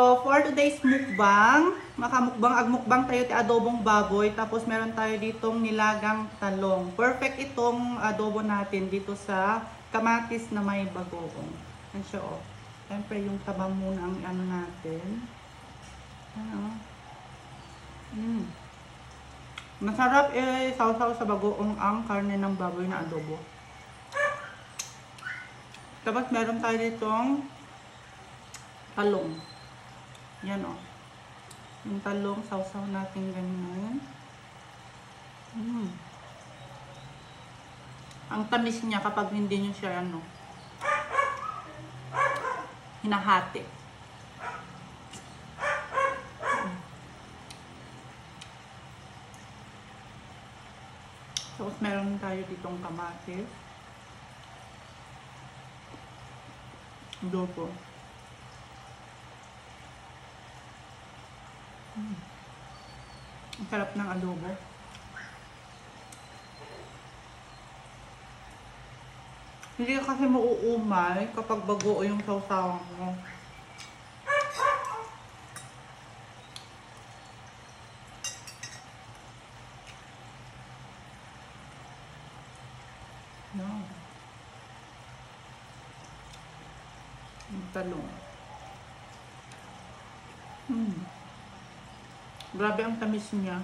So, for today's mukbang, agmukbang tayo ti adobong baboy. Tapos meron tayo ditong nilagang talong. Perfect itong adobo natin dito sa kamatis na may bagoong. Yan siya, oh. Siyempre, yung taba muna ang ano natin. Ano? Masarap sausaw sa bagoong ang karne ng baboy na adobo. Tapos meron tayo ditong talong. Yan, oh. Yung talong, sausaw natin ganyan. Ang tamis niya kapag hindi nyo siya hinahati. Tapos meron tayo ditong kamatis. Adobo. Ang sarap ng adobo. Hindi ka kasi mauumay kapag bago yung sausawan mo. No. Yung talong. Grabe ang tamis niya.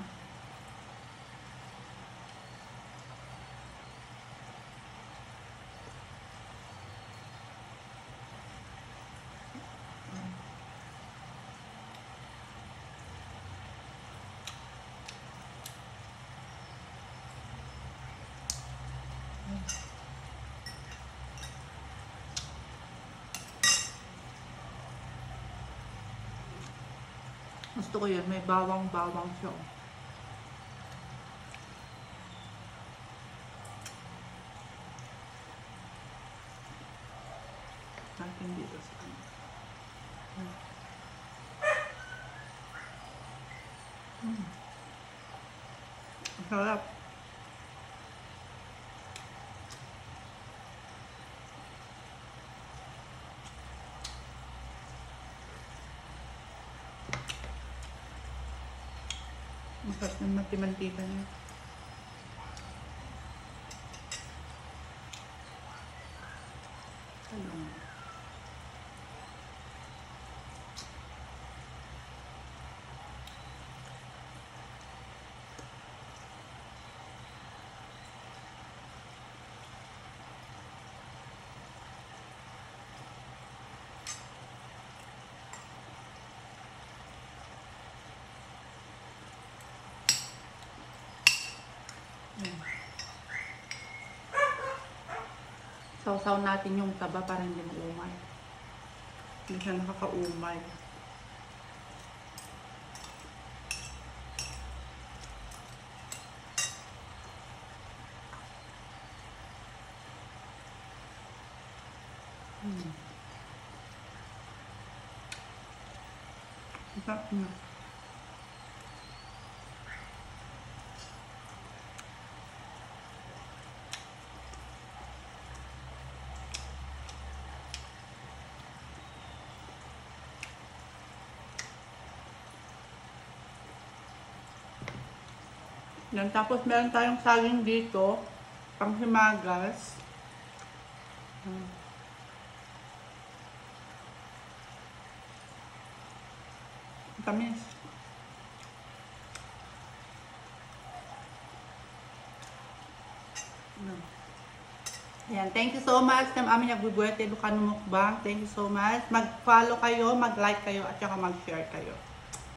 Gusto ko yun, may bawang-bawang siya. Natin dito sa kanya. Ang sarap. Masarap ng mati-mantika niya. Talong. Sausaw natin yung taba para hindi maumay. Hindi siya nakakaumay. Masarap niya. Yan, tapos meron tayong saging dito, panghimagas. Tamis. Yan, thank you so much sa aming nagbubuhat Ilocano Mukbang. Thank you so much. Mag-follow kayo, mag-like kayo, at saka mag-share kayo.